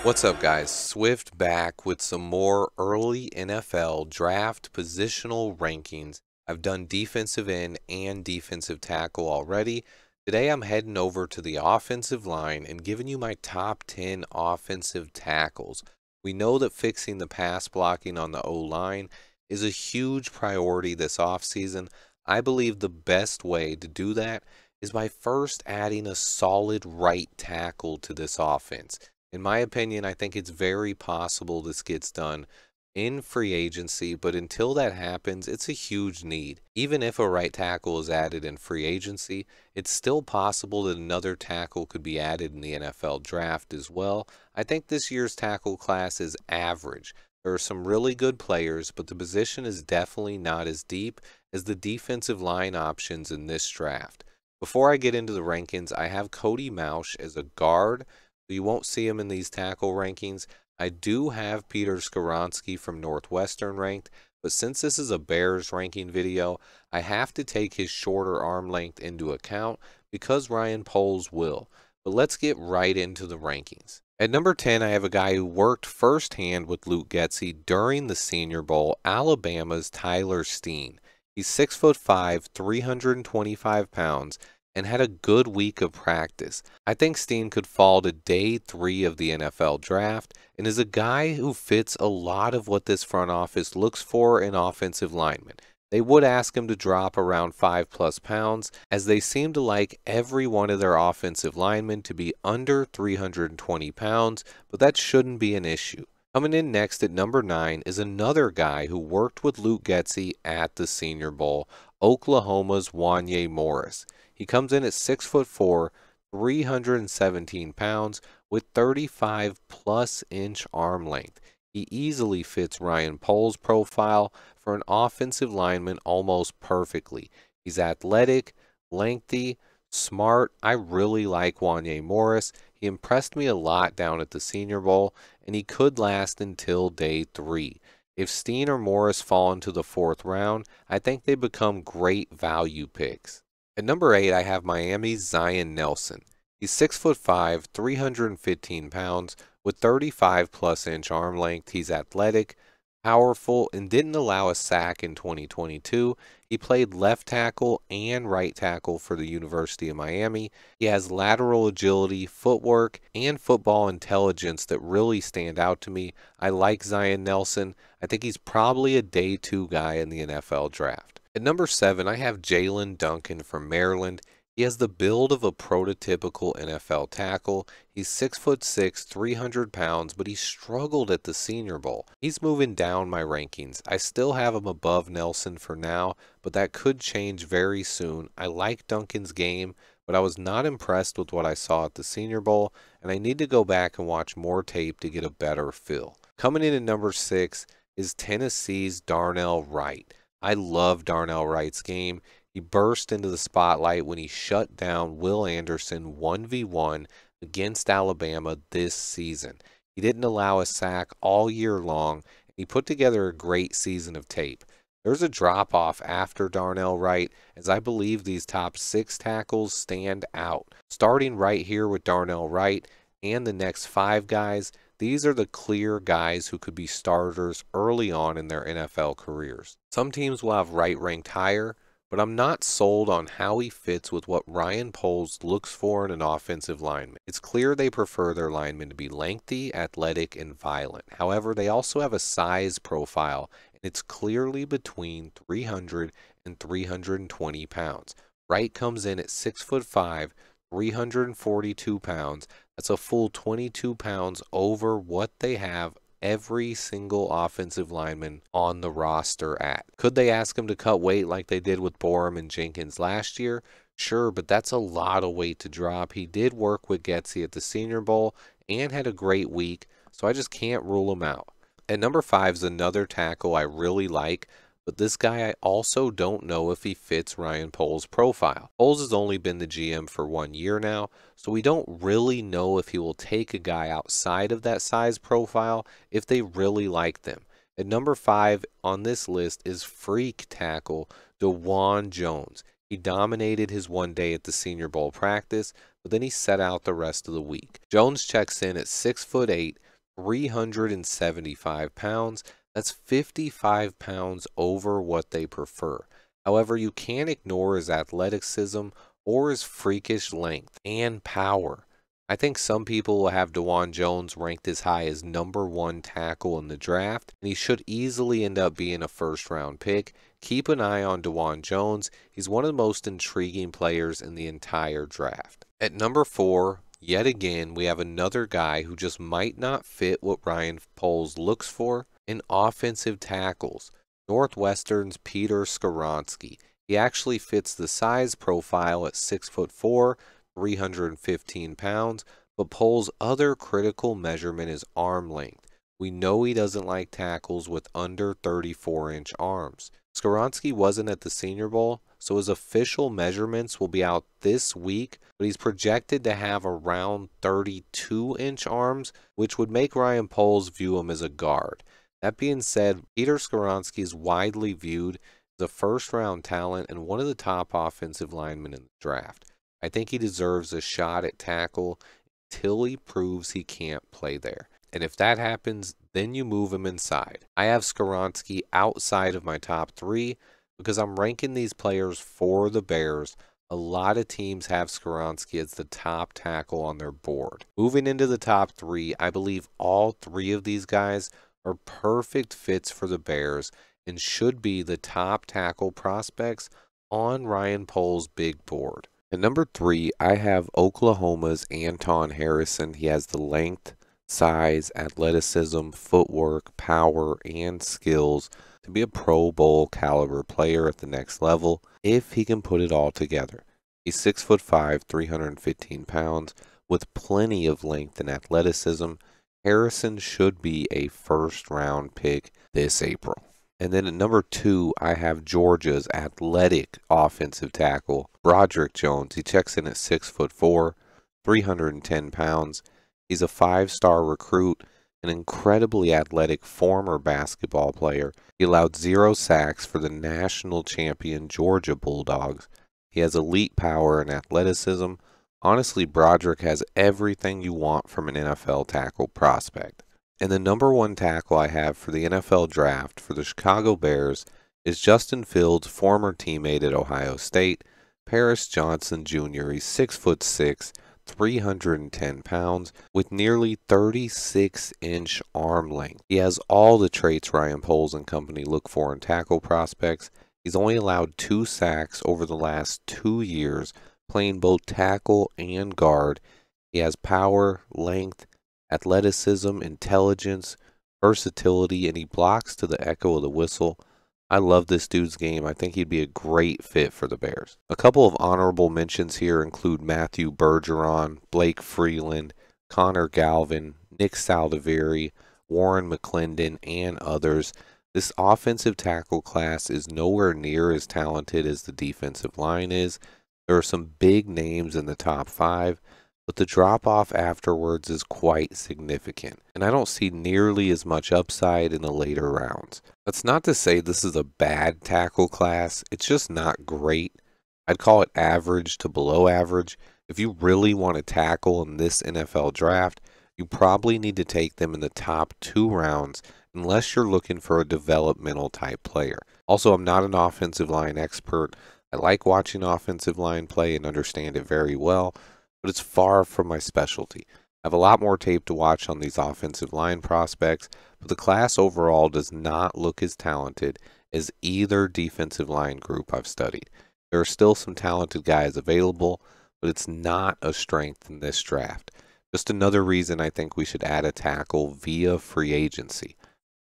What's up, guys? Swift back with some more early NFL draft positional rankings. I've done defensive end and defensive tackle already. Today I'm heading over to the offensive line and giving you my top 10 offensive tackles. We know that fixing the pass blocking on the O-line is a huge priority this offseason. I believe the best way to do that is by first adding a solid right tackle to this offense. In my opinion, I think it's very possible this gets done in free agency, but until that happens, it's a huge need. Even if a right tackle is added in free agency, it's still possible that another tackle could be added in the NFL draft as well. I think this year's tackle class is average. There are some really good players, but the position is definitely not as deep as the defensive line options in this draft. Before I get into the rankings, I have Cody Mauch as a guard. You won't see him in these tackle rankings. I do have Peter Skoronski from Northwestern ranked, but since this is a Bears ranking video, I have to take his shorter arm length into account because Ryan Poles will. But let's get right into the rankings. At number 10, I have a guy who worked firsthand with Luke Getsy during the Senior Bowl, Alabama's Tyler Steen. He's 6'5", 325 pounds, and had a good week of practice. I think Steen could fall to day 3 of the NFL draft and is a guy who fits a lot of what this front office looks for in offensive linemen. They would ask him to drop around 5+ pounds, as they seem to like every one of their offensive linemen to be under 320 pounds, but that shouldn't be an issue. Coming in next at number 9 is another guy who worked with Luke Getsy at the Senior Bowl, Oklahoma's Wanya Morris. He comes in at 6'4", 317 pounds with 35+ inch arm length. He easily fits Ryan Poles' profile for an offensive lineman almost perfectly. He's athletic, lengthy, smart. I really like Wanya Morris. He impressed me a lot down at the Senior Bowl, and he could last until day 3. If Steen or Morris fall into the 4th round, I think they become great value picks. At number 8, I have Miami's Zion Nelson. He's 6'5", 315 pounds with 35+ inch arm length. He's athletic, powerful, and didn't allow a sack in 2022. He played left tackle and right tackle for the University of Miami. He has lateral agility, footwork, and football intelligence that really stand out to me. I like Zion Nelson. I think he's probably a day 2 guy in the NFL draft. At number 7, I have JAELYN DUNCAN from Maryland. He has the build of a prototypical NFL tackle. He's 6'6", 300 pounds, but he struggled at the Senior Bowl. He's moving down my rankings. I still have him above Nelson for now, but that could change very soon. I like Duncan's game, but I was not impressed with what I saw at the Senior Bowl, and I need to go back and watch more tape to get a better feel. Coming in at number 6 is Tennessee's Darnell Wright. I love Darnell Wright's game. He burst into the spotlight when he shut down Will Anderson 1v1 against Alabama this season. He didn't allow a sack all year long, and he put together a great season of tape. There's a drop-off after Darnell Wright, as I believe these top 6 tackles stand out. Starting right here with Darnell Wright and the next 5 guys, these are the clear guys who could be starters early on in their NFL careers. Some teams will have Wright ranked higher, but I'm not sold on how he fits with what Ryan Poles looks for in an offensive lineman. It's clear they prefer their linemen to be lengthy, athletic, and violent. However, they also have a size profile, and it's clearly between 300 and 320 pounds. Wright comes in at 6'5", 342 pounds. That's a full 22 pounds over what they have every single offensive lineman on the roster at. Could they ask him to cut weight like they did with Borum and Jenkins last year? Sure, but that's a lot of weight to drop. He did work with Getsy at the Senior Bowl and had a great week, so I just can't rule him out. At number 5 is another tackle I really like, but this guy I also don't know if he fits Ryan Poles' profile. Poles has only been the GM for 1 year now, so we don't really know if he will take a guy outside of that size profile if they really like them. At number 5 on this list is freak tackle DeJuan Jones. He dominated his one day at the Senior Bowl practice, but then he sat out the rest of the week. Jones checks in at 6'8", 375 pounds. That's 55 pounds over what they prefer. However, you can't ignore his athleticism or his freakish length and power. I think some people will have DeJuan Jones ranked as high as #1 tackle in the draft, and he should easily end up being a first-round pick. Keep an eye on DeJuan Jones. He's one of the most intriguing players in the entire draft. At number 4, yet again, we have another guy who just might not fit what Ryan Poles looks for in offensive tackles. Northwestern's Peter Skoronski. He actually fits the size profile at 6'4", 315 pounds, but Poles' other critical measurement is arm length. We know he doesn't like tackles with under 34-inch arms. Skoronski wasn't at the Senior Bowl, so his official measurements will be out this week, but he's projected to have around 32-inch arms, which would make Ryan Poles view him as a guard. That being said, Peter Skoronski is widely viewed as a first-round talent and one of the top offensive linemen in the draft. I think he deserves a shot at tackle until he proves he can't play there. And if that happens, then you move him inside. I have Skoronski outside of my top 3 because I'm ranking these players for the Bears. A lot of teams have Skoronski as the top tackle on their board. Moving into the top 3, I believe all 3 of these guys are perfect fits for the Bears and should be the top tackle prospects on Ryan Poles' big board. At number 3, I have Oklahoma's Anton Harrison. He has the length, size, athleticism, footwork, power, and skills to be a Pro Bowl caliber player at the next level if he can put it all together. He's 6'5", 315 pounds with plenty of length and athleticism. Harrison should be a first-round pick this April. And then at number 2, I have Georgia's athletic offensive tackle, Broderick Jones. He checks in at 6'4", 310 pounds. He's a 5-star recruit, an incredibly athletic former basketball player. He allowed 0 sacks for the national champion Georgia Bulldogs. He has elite power and athleticism. Honestly, Broderick has everything you want from an NFL tackle prospect. And the number 1 tackle I have for the NFL draft for the Chicago Bears is Justin Fields' former teammate at Ohio State, Paris Johnson Jr. He's 6'6", 310 pounds with nearly 36-inch arm length. He has all the traits Ryan Poles and company look for in tackle prospects. He's only allowed 2 sacks over the last 2 years, playing both tackle and guard. He has power, length, athleticism, intelligence, versatility, and he blocks to the echo of the whistle. I love this dude's game. I think he'd be a great fit for the Bears. A couple of honorable mentions here include Matthew Bergeron, Blake Freeland, Connor Galvin, Nick Saldiveri, Warren McClendon, and others. This offensive tackle class is nowhere near as talented as the defensive line is. There are some big names in the top 5, but the drop-off afterwards is quite significant, and I don't see nearly as much upside in the later rounds. That's not to say this is a bad tackle class, it's just not great. I'd call it average to below average. If you really want to tackle in this NFL draft, you probably need to take them in the top 2 rounds unless you're looking for a developmental type player. Also, I'm not an offensive line expert. I like watching offensive line play and understand it very well, but it's far from my specialty. I have a lot more tape to watch on these offensive line prospects, but the class overall does not look as talented as either defensive line group I've studied. There are still some talented guys available, but it's not a strength in this draft. Just another reason I think we should add a tackle via free agency.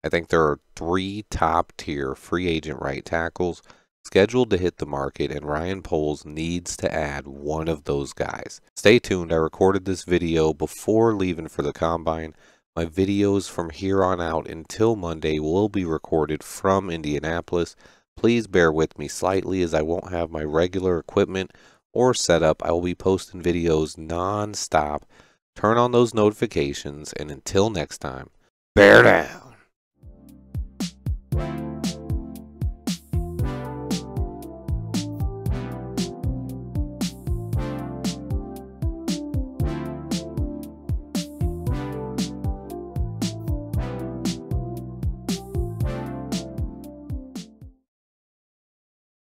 I think there are 3 top-tier free agent right tackles scheduled to hit the market, and Ryan Poles needs to add one of those guys. Stay tuned. I recorded this video before leaving for the Combine. My videos from here on out until Monday will be recorded from Indianapolis. Please bear with me slightly as I won't have my regular equipment or setup. I will be posting videos non-stop. Turn on those notifications, and until next time, bear down.